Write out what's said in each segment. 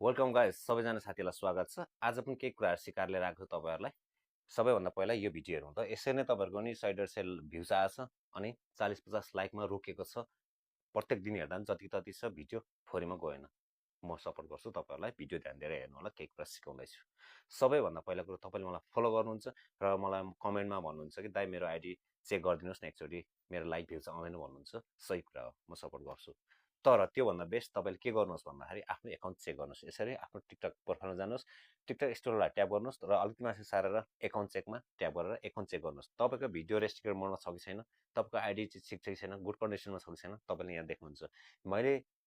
Welcome guys सबैजना साथीलाई स्वागत छ। आज पनि केही कुराहरू सिकाएर लिएर आएको छु तपाईँहरूलाई। सबैभन्दा पहिला यो भिडियो हेर्नु त यसरी नै तपाईँहरूको नि साइडर सेल भ्युज आएछ अनि 40-50 लाइकमा रोकेको छ। प्रत्येक दिन हेर्दा पनि जति तति छ भिडियो फोरीमा गएन। म सपोर्ट गर्छु तपाईँहरूलाई, भिडियो ध्यान दिएर हेर्नु होला, केही कुरा सिकाउँदैछु। सबैभन्दा पहिला कुरो तपाईँले मलाई फलो गर्नुहुन्छ र मलाई कमेन्टमा भन्नुहुन्छ कि दाइ मेरो आइडी चेक गरिदिनुहोस् न एकचोटि, मेरो लाइक भ्युज आउँदैन भन्नुहुन्छ। सही कुरा हो, म सपोर्ट गर्छु। तर त्योभन्दा बेस्ट तपाईँले के गर्नुहोस् भन्दाखेरि आफ्नो एकाउन्ट चेक गर्नुहोस्। यसरी आफ्नो टिकटक प्रोफाइलमा जानुहोस्, टिकटक स्टोरलाई ट्याप गर्नुहोस् र अलिकति माथि सारेर एकाउन्ट चेकमा ट्याप गरेर एकाउन्ट चेक गर्नुहोस्। तपाईँको भिडियो रेस्ट्रिक्टेड मोडमा छ कि छैन, तपाईँको आइडी चाहिँ ठिक छ कि छैन, गुड कन्डिसनमा छ कि छैन, तपाईँले यहाँ देख्नुहुन्छ।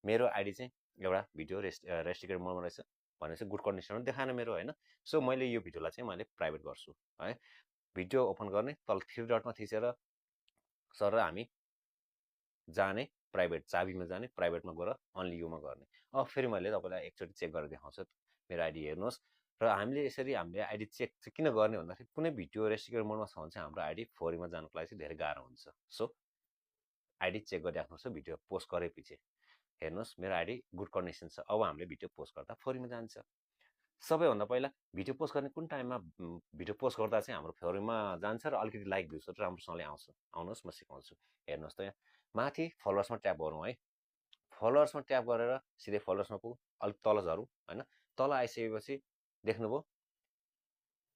मेरो आइडी चाहिँ एउटा भिडियो रेस्ट्रिक्टेड मोडमा रहेछ भनेपछि गुड कन्डिसनमा देखाएन मेरो, होइन। सो मैले यो भिडियोलाई चाहिँ मैले प्राइभेट गर्छु है। भिडियो ओपन गर्ने तल थ्री डटमा थिचेर सर हामी जाने प्राइभेट चाबीमा जाने, प्राइभेटमा गएर अन्ली युमा गर्ने। फेरि मैले तपाईँलाई एकचोटि चेक गरेर देखाउँछु। मेरो आइडी हेर्नुहोस्। र हामीले आइडी चेक चाहिँ किन गर्ने भन्दाखेरि कुनै भिडियो रेस्ट्रिक्टेड मोडमा छ भने चाहिँ हाम्रो आइडी फोरीमा जानुको लागि चाहिँ धेरै गाह्रो हुन्छ। सो आइडी चेक गरिराख्नुहोस् भिडियो पोस्ट गरेपछि। हेर्नुहोस् मेरो आइडी गुड कन्डिसन छ। अब हामीले भिडियो पोस्ट गर्दा फोरीमा जान्छ। सबैभन्दा पहिला भिडियो पोस्ट गर्ने कुन टाइममा भिडियो पोस्ट गर्दा चाहिँ हाम्रो फोरीमा जान्छ र अलिकति लाइक भ्युजहरू राम्रोसँगले आउँछ। आउनुहोस् म सिकाउँछु। हेर्नुहोस् त यहाँ माथि फलोवर्समा ट्याप गरौँ है। फलोवर्समा ट्याप गरेर सिधै फलोवर्समा पुगौँ, अलिक तल झरौँ होइन। तल आइसकेपछि देख्नुभयो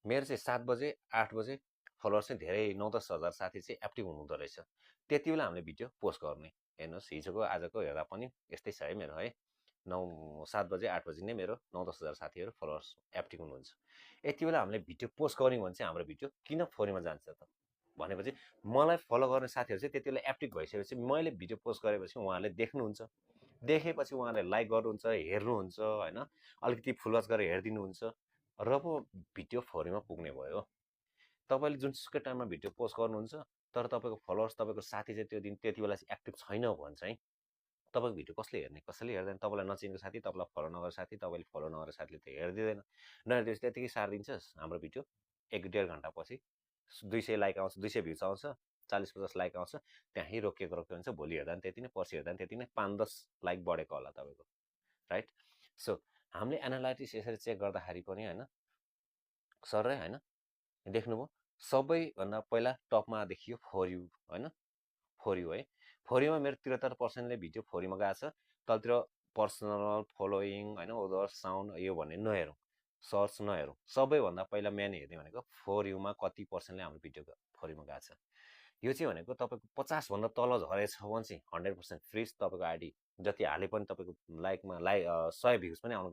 मेरो चाहिँ 7 बजे 8 बजे फलोवर्स चाहिँ धेरै 9-10 हजार साथी चाहिँ एक्टिभ हुनुहुँदो रहेछ। त्यति बेला हामीले भिडियो पोस्ट गर्ने। हेर्नुहोस् हिजोको आजको हेर्दा पनि यस्तै छ है मेरो, है। 7 बजे 8 बजे नै मेरो 9-10 हजार साथीहरू फलोवर्स एक्टिभ हुनुहुन्छ। यति बेला हामीले भिडियो पोस्ट गऱ्यौँ भने चाहिँ हाम्रो भिडियो किन फोरीमा जान्छ त भनेपछि मलाई फलो गर्ने साथीहरू चाहिँ त्यति बेला एक्टिभ भइसकेपछि मैले भिडियो पोस्ट गरेपछि उहाँहरूले देख्नुहुन्छ। देखेपछि उहाँहरूले लाइक गर्नुहुन्छ, हेर्नुहुन्छ होइन, अलिकति फुलवाच गरेर हेरिदिनुहुन्छ र पो भिडियो फोरीमा पुग्ने भयो। तपाईँले जुनसुकै टाइममा भिडियो पोस्ट गर्नुहुन्छ तर तपाईँको फलोवर्स, तपाईँको साथी चाहिँ त्यो दिन त्यति बेला चाहिँ एक्टिभ छैन भने चाहिँ तपाईँको भिडियो कसले हेर्ने, कसैले हेर्दैन। तपाईँलाई नचिनेको साथी, तपाईँलाई फलो नगरेको साथी, तपाईँले फलो नगरेको साथीले त हेरिदिँदैन। नहेरिदिएपछि त्यतिकै सारिदिन्छ हाम्रो भिडियो। 1-1.5 घन्टापछि 200 लाइक आउँछ, 200 भ्युज आउँछ, 40-50 लाइक आउँछ, त्यहीँ रोकिएको हुन्छ। भोलि हेर्दा पनि त्यति नै, पर्सि हेर्दा पनि त्यति नै, 5-10 लाइक बढेको होला तपाईँको, राइट। सो हामीले एनालाइटिक्स यसरी चेक गर्दाखेरि पनि होइन सरै होइन देख्नुभयो सबैभन्दा पहिला टपमा देखियो फोर यू होइन, फोर यू है। फोर यूमा मेरो 73%ले भिडियो फोरीमा गएको छ। तलतिर पर्सनल फलोइङ होइन, ओदर साउन्ड यो भन्ने नहेरौँ, सर्च नहेरौँ। सबैभन्दा पहिला मेन हेर्ने भनेको फोर यूमा कति पर्सेन्टले हाम्रो भिडियो फोरीमा गएको छ। यो चाहिँ भनेको तपाईँको 50 भन्दा तल झरेछ भने चाहिँ 100% फ्रिज। तपाईँको आइडी जति हाले पनि तपाईँको लाइकमा 100 भ्युज पनि आउनु